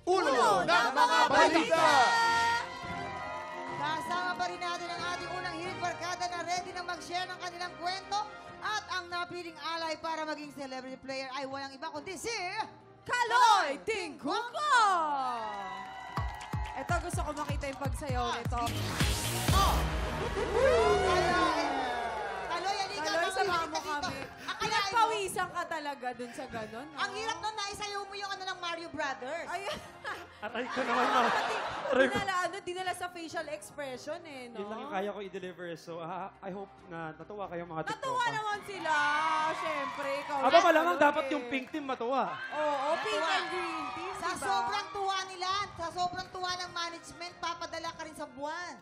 Ulo ng mga balita! Kasama pa rin natin ang ating unang hirit barkada na ready na mag-share ng kanilang kwento at ang napiling alay para maging celebrity player ay walang iba kundi si... Kaloy Tingkuko! Ito, gusto ko makita yung pagsayaw nito. Kaloy, halika. Kaloy, samahan mo halika kami. dito. Akalain mo, Pinagpawisan ka talaga dun sa ganon. ang hirap nun na isayaw mo yung ano ng Mario Brothers. Ay, Aray ko naman, ma. dinala sa facial expression eh, no? Yun lang yung kaya ko i-deliver. So, I hope na natuwa kayo mga tiktropa. Natuwa naman sila. Siyempre, ikaw. Aba, yan, malamang Kaloy, dapat eh. yung pink team matuwa. Oo, pink and green team, Sa diba? sobrang tuwa nila, sa sobrang tuwa ng management, papadala ka rin sa buwan.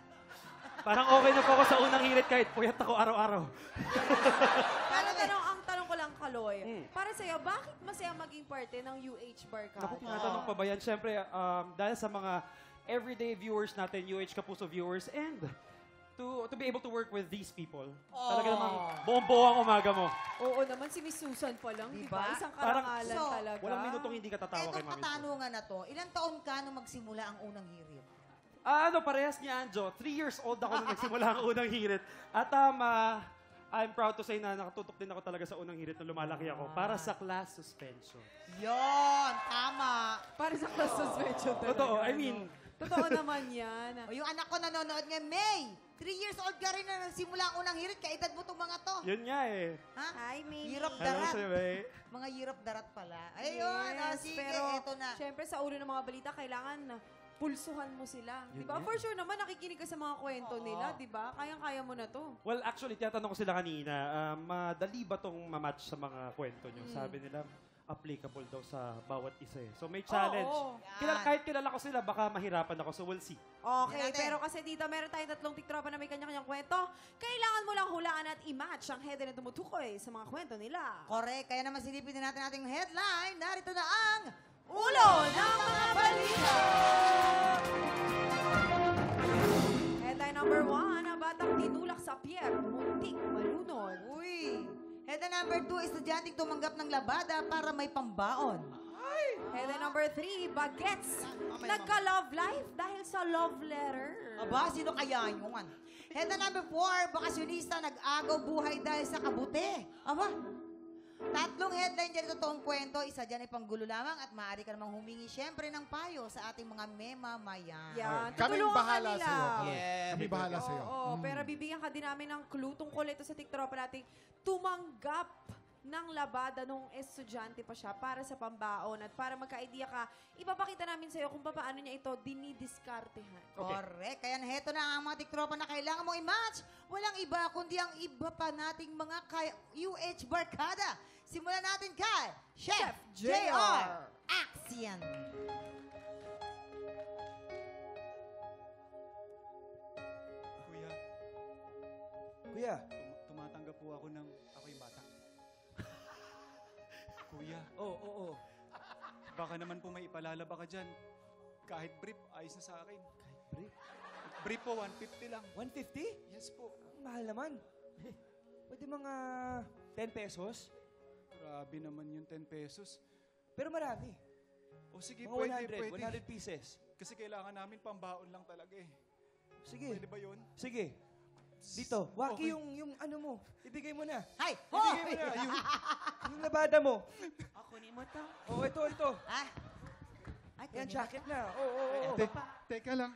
Parang okay na po ako sa unang hirit kahit puyat ako araw-araw. Pero ang tanong ko lang, Kaloy, para sa'yo, bakit masaya maging parte ng UH Barkada? Naku, tinatanong pa ba yan? Siyempre, dahil sa mga everyday viewers natin, UH Kapuso viewers, and to be able to work with these people. Talaga namang buong-buo ang umaga mo. Oo naman, si Miss Susan pa lang, di ba? Diba? Isang Parang- karangalan So, talaga. Walang minutong hindi ka tatawa kay Etong Mami. katanungan na to, ilang taon ka nung magsimula ang unang hirit? Parehas ni Anjo. 3 years old ako nung nagsimula ang unang hirit. At I'm proud to say na nakatutok din ako talaga sa unang hirit nung lumalaki ako para sa class suspension. Yon, tama. Para sa class suspension talaga. Totoo, I no? mean, Totoo naman yan. O yung anak ko nanonood ngayon, May, 3 years old ka rin na nagsimula ang unang hirit, kaedad mo itong mga to. yun nga eh. Ha? Hi, Mimi. Hirap Hello darat. sa'yo, eh. Mga hirap darat pala. Ayun, sige, pero eto na. syempre sa ulo ng mga balita, kailangan pulsuhan mo sila. Yun Di ba? yan. For sure naman, nakikinig ka sa mga kwento nila, di ba? Kayang-kaya mo na to. Well, actually, tinatanong ko sila kanina, madali ba tong mamatch sa mga kwento nyo? Sabi nila, applicable daw sa bawat isa eh. So may challenge. Oo. Kahit kilala ko sila, baka mahirapan ako. So we'll see. Okay, Yan natin. pero kasi dito meron tayong tatlong tiktropa na may kanya-kanyang kwento. Kailangan mo lang hulaan at i-match ang header na tumutukoy sa mga kwento nila. Correct, kaya naman silipin din natin ating headline. Narito na ang Ulo ng mga balita! Headline number 1, ang batang tinulak sa pier, muntik malunod. Uy! Headline number 2, estudyanteng tumanggap ng labada para may pambaon. Headline number 3, bagets. Nagka-love life dahil sa love letter. Aba, sino kaya yun? Headline number 4, bakasyonista nag-agaw buhay dahil sa kabute. Aba, tatlong headline dyan, totoong kwento. Isa dyan ay panggulo lamang at maaari ka namang humingi syempre ng payo sa ating mga memamayan. Yan, Kaming tutulungan bahala ka nila. sa'yo. Yeah. Kami bahala sa'yo. Oo, pero bibigyan ka din namin ng clue tungkol ito sa tiktropa nating tumanggap ng labada nung estudyante pa siya para sa pambaon at para magka-idea ka, ipapakita namin sa'yo kung paano niya ito dinidiskartehan. Correct. Kaya heto na ang mga tiktropa na kailangan mong i-match. Walang iba kundi ang iba pa nating mga UH Barkada. Simulan natin kay Chef JR. Action! Kuya, Kuya, tumatanggap po ako ng ako yung bata. Kuya, oo. baka naman po may ipalalaba ka dyan. Kahit brief, ayos na sa akin. Kahit brief. Brief po, 150 lang. 150? Yes po. Ang mahal naman. Pwede mga 10 pesos? Grabe naman yung 10 pesos. Pero marami. O sige, Mga pwede, 100 pieces. Kasi kailangan namin pambaon lang talaga eh. Sige. Pwede ba yun? Sige. Dito, Waki Okay. yung ano mo. Ibigay mo na. Hi! Ibigay mo na. Yung labada mo. Ako ni mo to. Oh, ito. Ah. Ay, Yan, kunin jacket na. Oo. Teka lang.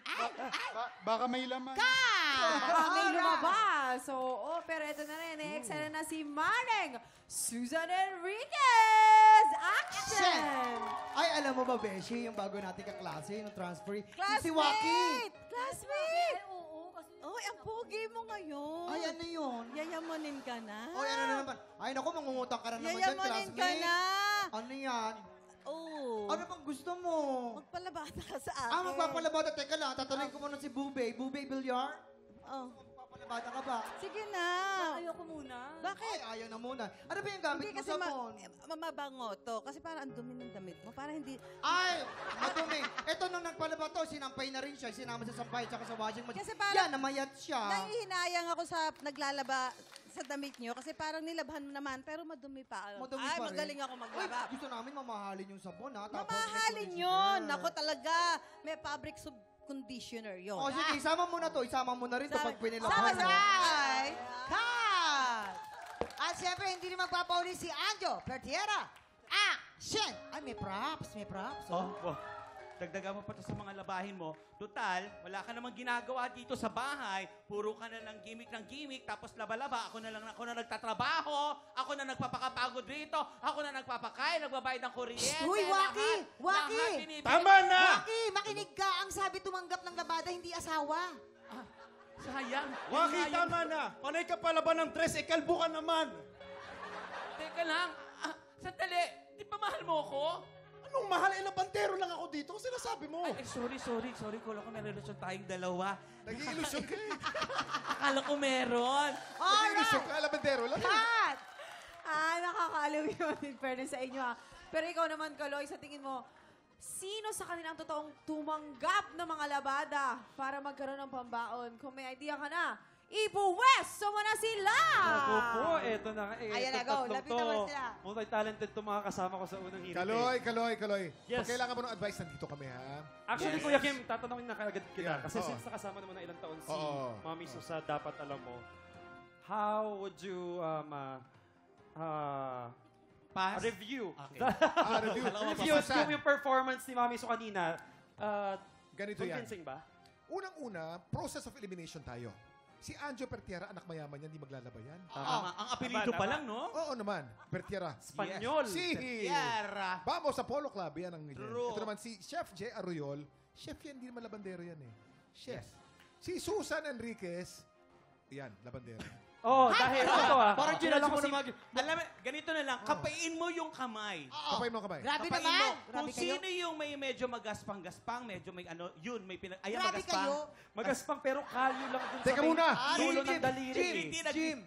Baka may laman. Baka may lumabas. So, pero ito na rin. Eksena na si Maneng Susan Enriquez. Action! Ay, alam mo ba, Beshi, yung bago nating kaklase, yung transfer, yung si Classmate! Waki. Classmate! Oy, ang pogi mo ngayon. Ay, ano yun? Yayamanin ka na. Ay, ano na naman? Ay, naku, mangungutang ka na naman dyan, Yayamanin ka classmate. na. Ano yan? Oh. Ano bang gusto mo? Magpalabata ka sa akin. Magpapalabada. Teka lang, tatanungin ko muna si Bubay. Bubay Bilyar? Oh. Magpapalabada ka ba? Sige na. Ayoko muna. Bakit? Ay, ayaw na muna. Ano ba yung gamit Hindi mo kasi sa phone? mabango to. Kasi parang ang dumi ng damit mo. Para hindi... Ay, madumi. Ito nung nagpalaba to, sinampay na rin siya. Sinama sa sampay at sa washing machine. Kasi parang- Yan, namayat siya. Nanghihinayang ako sa naglalaba sa damit nyo kasi parang nilabhan mo naman pero madumi pa. Madumi Ay, pa rin. magaling ako Uy, maglaba. gusto namin mamahalin yung sabon, ha? Tapos Mamahalin may yun. conditioner. Ako talaga, may fabric conditioner yun. O, sige, isama mo na to. Isama mo na rin to pag pinilabhan mo. Alright! Cut! At syempre, hindi rin magpapauli si Anjo Pertiera. Action! Ay, may props. May props. Oh, dagdagan mo pa to sa mga labahin mo. Total, wala ka namang ginagawa dito sa bahay. Puro ka na ng gimmick, tapos laba-laba. Ako na nagtatrabaho. Ako na nagpapakapagod rito. Ako na nagpapakain, nagbabayad ng kuryente. Uy, Waki! Lahat Waki! binibigay. Tama na! Waki, makinig ka. Ang sabi tumanggap ng labada, hindi asawa. Sayang. Waki, Yun nga tama na! Panay ka pala ba ng dress? Kalbo ka naman! Teka lang. Sandali. Di ba mahal mo ako? Anong mahal? Labandero lang ako dito. Sinasabi mo. Ay, sorry. Kulang ko may relasyon tayong dalawa. Nag-iilusyon ka eh. Akala ko meron. Nag-iilusyon Alright! ka, labandero lang. Cut! Nakakaaliw yun in fairness sa inyo ha. Pero ikaw naman, Kaloy, sa tingin mo, sino sa kanila ang totoong tumanggap ng mga labada para magkaroon ng pambaon? Kung may idea ka na, ipuwesto mo na sila! Ako po, eto na nga. Ayan na, Itong go. tatlong Lapitan mo to. sila. Multi-talented to mga kasama ko sa unang hirit. Kaloy. Yes. Pag kailangan mo ng advice, nandito kami, ha? Actually, Yes. Kuya Kim, tatanungin na kagad kita. Yeah, Kasi oo. since nakasama naman na ilang taon si Oo. Mami Susa, dapat alam mo, how would you Pass. review? Okay. Review. Review yung performance ni Mami Su kanina. Ganito yan. Convincing ba? Unang-una, process of elimination tayo. Si Anjo Pertiera, anak mayaman yan, di maglalaba yan. Tama. Ang apelido Tama, pa tama. lang, no? Oo naman, Pertiera. Espanyol. Si Tierra. Vamos sa Polo Club, yan ang True. Ito naman si Chef J. Arroyol. Chef yan, hindi naman labandero yan eh. Chef. Si Susan Enriquez, yan, labandero. Oh, dahil ito Parang ginala mo Si- na mag... Alam mo, ganito na lang, kapain mo yung kamay. Kapay mo kamay. Grabe Kapain naman. mo. Grabe Kung kayo. sino yung may medyo magaspang-gaspang, medyo may ano, yun, may ayan, Grabe magaspang. kayo. Magaspang pero kalyo lang dun Teka sa may muna. dulo ng daliri. Hindi Nag-gym.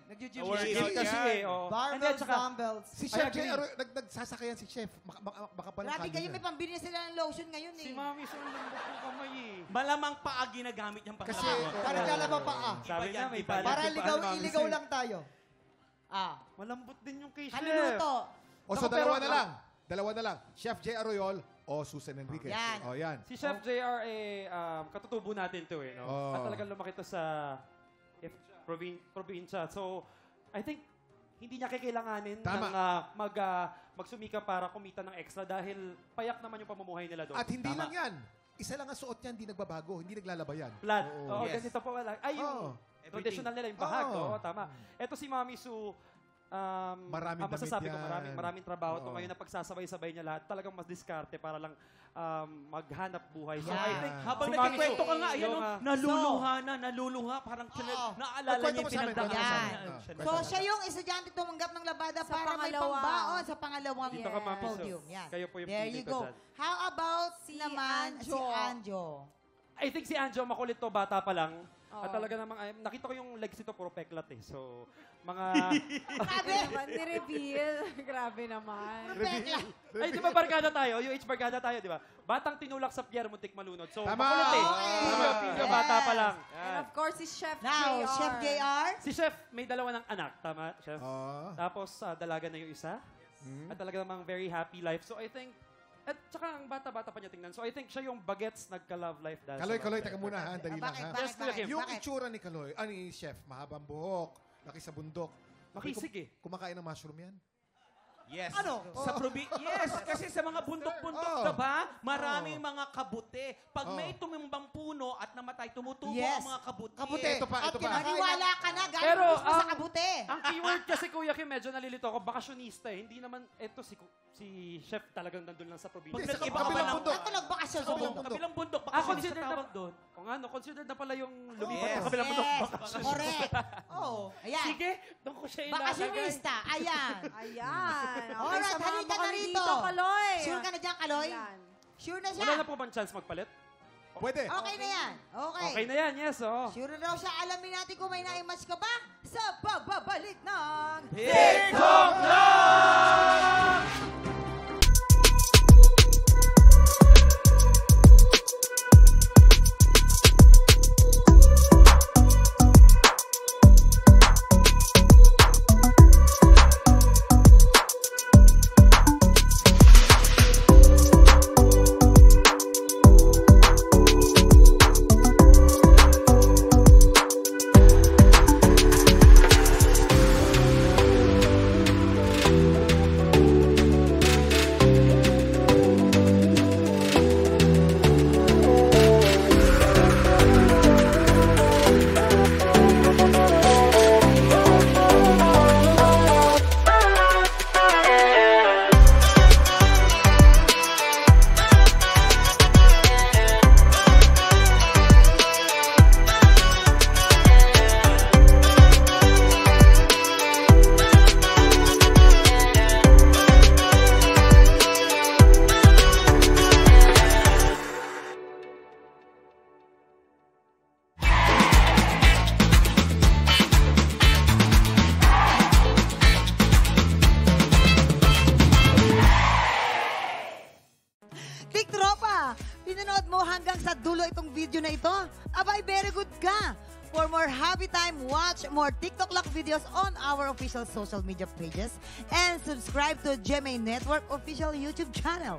Workout kasi eh. Oh. And then, Barbells, tsaka, dumbbells. Si I Chef J. agree. Arroyol, nagsasakayan si Chef. Baka pala Grabe kayo, may pambili na sila ng lotion ngayon eh. si Mami Su, ang lambot ng kamay eh. Malamang paa ginagamit niyang Kasi, panglabas. Parang lalabang pa Sabi yan, na, may iba yan. talent Para yung paa ni Mami iligaw Su. lang tayo. Malambot din yung kay Chef. Kaluluto. O so Naku, dalawa pero- na lang. Dalawa na lang. Chef J. Arroyol o Susan Enriquez. Yan. O yan. Si Chef JR, katutubo natin to eh. No? Oh. At talagang lumaki to sa probinsya. So, I think, hindi niya kailanganin Tama. ng magsumika para kumita ng extra dahil payak naman yung pamumuhay nila doon. At hindi Tama. lang yan. Isa lang ang suot niya, hindi nagbabago. Hindi naglalaba yan. Flat. Oo. Oo, Yes. ganito pa wala. Ay, yung Oo. traditional nila, yung bahag. Oo. Oo, tama. Ito si Mami Su, Maraming damit masasabi ko, yan. maraming trabaho to. Oo. Ngayon na pagsasabay-sabay niya lahat, talagang mas diskarte para lang maghanap buhay. So, Yan. I think, Habang si Mami Su, nagkikwento ka nga, ayan, yung, oh, naluluha. Parang naalala Kwento niya mo sa amin, pinagdaan. kwento mo sa Yan. amin. So, siya yung estudyante tumanggap ng labada Sa para may pangalawa. pambaon sa pangalawang Dito ka, Mami Su. podium. Yan. Kayo po yung There pili you ko go. dyan. How about Si naman si Anjo. Anjo? I think si Anjo makulit to, bata pa lang. At Oo. talaga namang, nakita ko yung legs nito, puro peklat eh. So, mga... Grabe! naman, ni-reveal. Grabe naman. Pekla. Ay, di ba barkada tayo? UH barkada tayo, di ba? Batang tinulak sa Pierre, muntik malunod. So, Tama! makulit eh. Okay. Pilyo, Yes. bata pa lang. And Yan. of course, si Chef Now, JR. Chef JR. Si Chef, may dalawa ng anak. Tama, Chef? Oh. Tapos, dalaga na yung isa. At talaga namang very happy life. So, I think, at saka ang bata-bata pa niya tingnan. So, I think siya yung bagets nagka-love life dahil Kaloy, sa Kaloy, love teka life. muna ha. Dali lang Bakit, ha. bakit, Yes, Kuya Kim. bakit? Yung Bakit? itsura ni Kaloy, ni Chef, mahabang buhok, laki sa bundok. Makisig eh. Kumakain ng mushroom yan? Yes. Ano? Sa yes, kasi sa mga bundok-bundok, Oh. diba? Maraming mga kabute. Pag Oh. may tumimbang puno at namatay, tumutubo Yes. ang mga kabute. Kabute. Ito pa, ito At pa. Maniwala ka na, galing Pero, mismo sa ang- kabute. Ang keyword kasi, Kuya Kim, medyo nalilito ako, bakasyonista eh. Hindi naman, eto si Chef talagang nandun lang sa Pag probinsya. Sa nag-iba ka kabilang ba ng... bundok. Ako nagbakasyon sa Kabilang bundok. bundok. Kabilang bundok. Baka Ah, sa considered tawag na- doon. Kung ano, considered na pala yung lumipat Yes. sa kabilang bundok. Yes. Bakasyon. Correct. Oh, ayan. Sige, doon ko siya ilalagay. Bakasyonista. Ayan. Ayan. Okay, Alright, samahan halika mo na kami rito. dito, Kaloy. Sure ka na dyan, Kaloy? Ayan. Sure na siya? Wala na po bang chance magpalit? Pwede. Okay na yan. Okay. Okay na yan, yes. Oh. Sure na daw siya. Alamin natin kung may na-match ka ba sa pagbabalik ng... TikTok Live! TikTropa, pinanood mo hanggang sa dulo itong video na ito? Abay, very good ka! For more happy time, watch more TikTok Lock videos on our official social media pages and subscribe to GMA Network official YouTube channel.